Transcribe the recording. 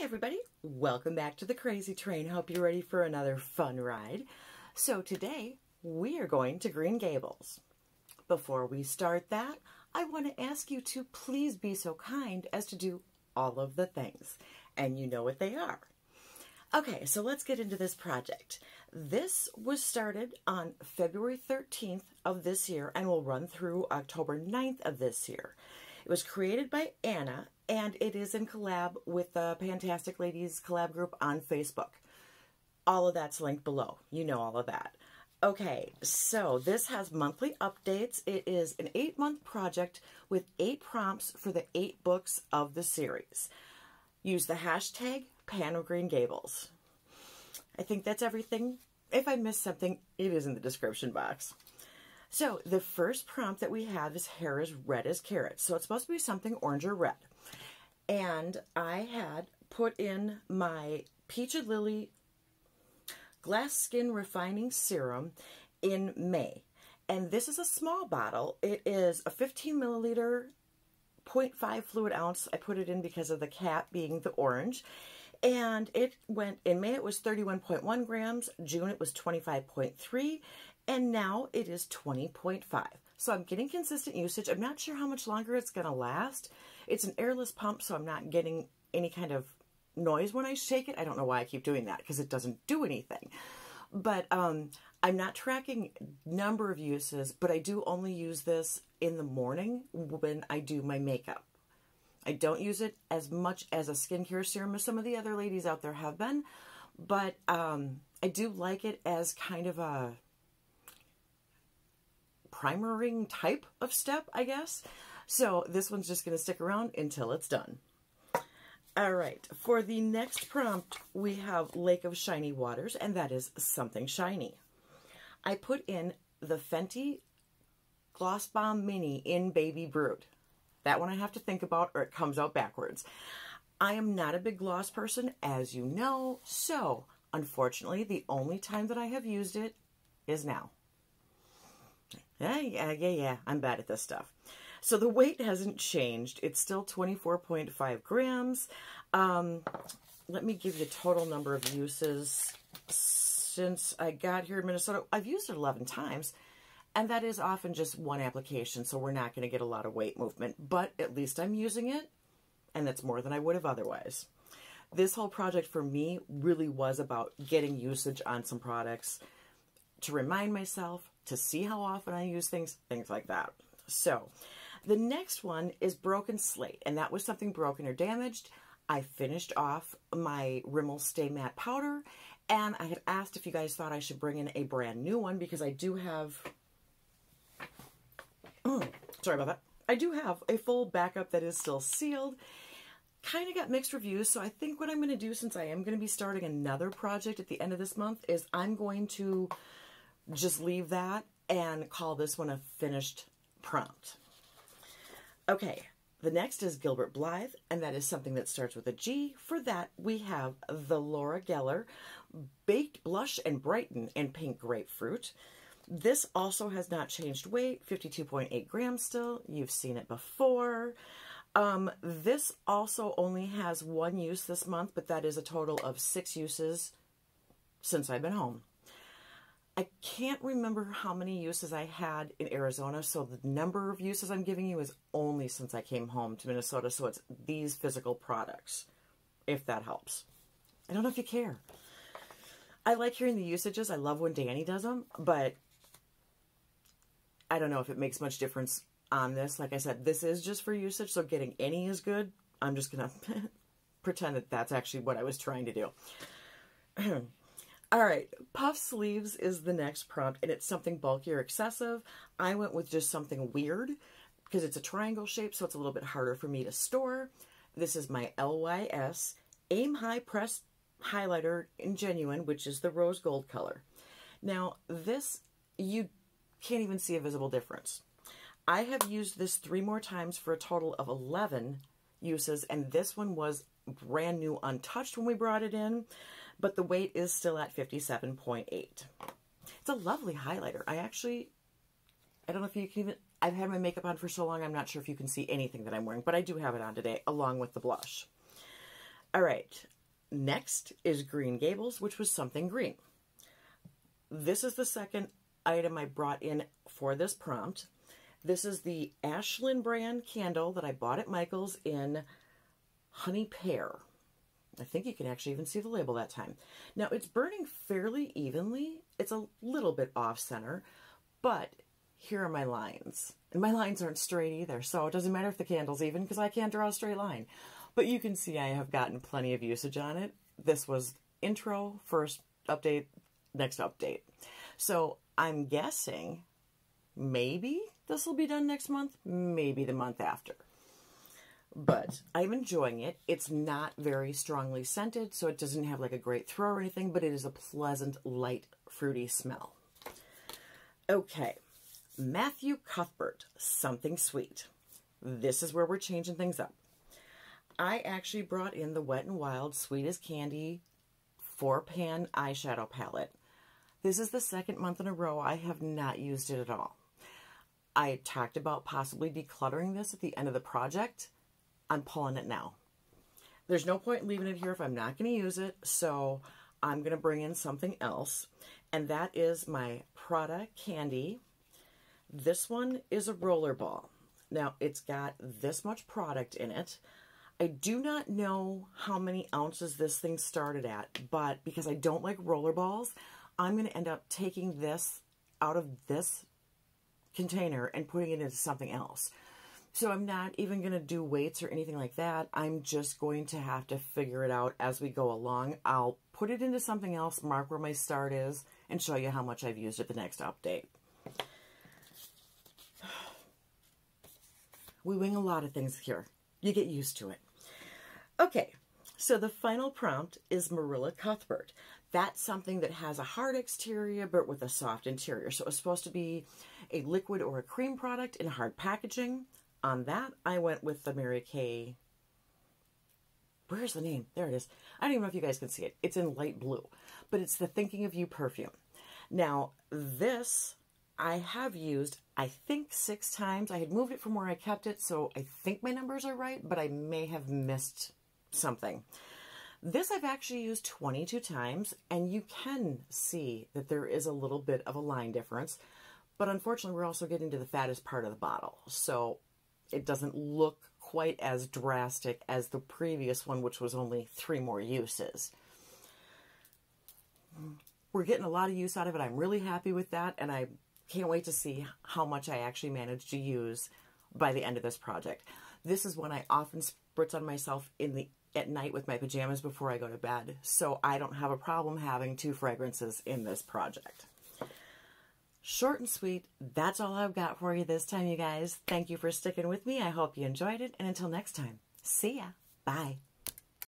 Hi everybody, welcome back to the Crazy Train. Hope you're ready for another fun ride. So today we are going to Green Gables. Before we start that, I want to ask you to please be so kind as to do all of the things, and you know what they are. Okay, so let's get into this project. This was started on February 13th of this year and will run through October 9th of this year. It was created by Anna, and it is in collab with the Fantastic Ladies collab group on Facebook. All of that's linked below. You know all of that. Okay, so this has monthly updates. It is an 8-month project with 8 prompts for the 8 books of the series. Use the hashtag #PanOfGreenGables. I think that's everything. If I missed something, it is in the description box. So the first prompt that we have is hair is red as carrots. So it's supposed to be something orange or red. And I had put in my Peach and Lily Glass Skin Refining Serum in May. And this is a small bottle. It is a 15 milliliter, 0.5 fluid ounce. I put it in because of the cap being the orange. And it went, in May it was 31.1 grams, June it was 25.3, and now it is 20.5. So I'm getting consistent usage. I'm not sure how much longer it's going to last. It's an airless pump, so I'm not getting any kind of noise when I shake it. I don't know why I keep doing that, because it doesn't do anything. But I'm not tracking number of uses, but I do only use this in the morning when I do my makeup. I don't use it as much as a skincare serum as some of the other ladies out there have been, but I do like it as kind of a primering type of step, I guess. So this one's just going to stick around until it's done. All right, for the next prompt, we have Lake of Shiny Waters, and that is something shiny. I put in the Fenty Gloss Bomb Mini in Baby Brut. That one I have to think about, or it comes out backwards. I am not a big gloss person, as you know, so unfortunately, the only time that I have used it is now. Yeah, I'm bad at this stuff. So the weight hasn't changed. It's still 24.5 grams. Let me give you the total number of uses since I got here in Minnesota. I've used it 11 times. And that is often just one application, so we're not going to get a lot of weight movement. But at least I'm using it, and that's more than I would have otherwise. This whole project for me really was about getting usage on some products, to remind myself, to see how often I use things like that. So the next one is Broken Slate, and that was something broken or damaged. I finished off my Rimmel Stay Matte powder, and I had asked if you guys thought I should bring in a brand new one, because I do have... sorry about that. I do have a full backup that is still sealed. Kind of got mixed reviews, so I think what I'm going to do, since I am going to be starting another project at the end of this month, is I'm going to just leave that and call this one a finished prompt. Okay, the next is Gilbert Blythe, and that is something that starts with a G. For that, we have the Laura Geller Baked Blush and Brighten in Pink Grapefruit. This also has not changed weight, 52.8 grams still. You've seen it before. This also only has one use this month, but that is a total of 6 uses since I've been home. I can't remember how many uses I had in Arizona, so the number of uses I'm giving you is only since I came home to Minnesota, so it's these physical products, if that helps. I don't know if you care. I like hearing the usages. I love when Danny does them, but I don't know if it makes much difference on this. Like I said, this is just for usage, so getting any is good. I'm just going to pretend that that's actually what I was trying to do. All right, puff sleeves is the next prompt, and it's something bulky or excessive. I went with just something weird because it's a triangle shape, so it's a little bit harder for me to store. This is my LYS Aim High Press Highlighter in Genuine, which is the rose gold color. Now, this, you can't even see a visible difference. I have used this 3 more times for a total of 11 uses, and this one was brand new, untouched when we brought it in, but the weight is still at 57.8. It's a lovely highlighter. I don't know if you can even, I've had my makeup on for so long, I'm not sure if you can see anything that I'm wearing, but I do have it on today, along with the blush. All right, next is Green Gables, which was something green. This is the second item I brought in for this prompt. This is the Ashland brand candle that I bought at Michael's in Honey Pear. I think you can actually even see the label that time. Now, it's burning fairly evenly. It's a little bit off-center, but here are my lines. And my lines aren't straight either, so it doesn't matter if the candle's even because I can't draw a straight line. But you can see I have gotten plenty of usage on it. This was intro, first update, next update. So I'm guessing maybe this will be done next month, maybe the month after. But I'm enjoying it. It's not very strongly scented, so it doesn't have like a great throw or anything, but it is a pleasant, light, fruity smell. Okay, Matthew Cuthbert, Something Sweet. This is where we're changing things up. I actually brought in the Wet n Wild Sweet as Candy 4-pan eyeshadow palette. This is the second month in a row I have not used it at all. I talked about possibly decluttering this at the end of the project. I'm pulling it now. There's no point in leaving it here if I'm not going to use it, so I'm going to bring in something else, and that is my Prada Candy. This one is a roller ball. Now, it's got this much product in it. I do not know how many ounces this thing started at, but because I don't like roller balls, I'm going to end up taking this out of this container and putting it into something else. So I'm not even going to do weights or anything like that. I'm just going to have to figure it out as we go along. I'll put it into something else, mark where my start is, and show you how much I've used at the next update. We wing a lot of things here. You get used to it. Okay, so the final prompt is Marilla Cuthbert. That's something that has a hard exterior but with a soft interior. So it's supposed to be a liquid or a cream product in hard packaging. On that, I went with the Mary Kay. Where's the name? There it is. I don't even know if you guys can see it. It's in light blue, but it's the Thinking of You perfume. Now, this I have used, I think, 6 times. I had moved it from where I kept it, so I think my numbers are right, but I may have missed something. This I've actually used 22 times, and you can see that there is a little bit of a line difference, but unfortunately, we're also getting to the fattest part of the bottle, so it doesn't look quite as drastic as the previous one, which was only 3 more uses. We're getting a lot of use out of it. I'm really happy with that, and I can't wait to see how much I actually managed to use by the end of this project. This is one I often spritz on myself at night with my pajamas before I go to bed, so I don't have a problem having 2 fragrances in this project. Short and sweet, that's all I've got for you this time, you guys. Thank you for sticking with me. I hope you enjoyed it, and until next time, see ya. Bye.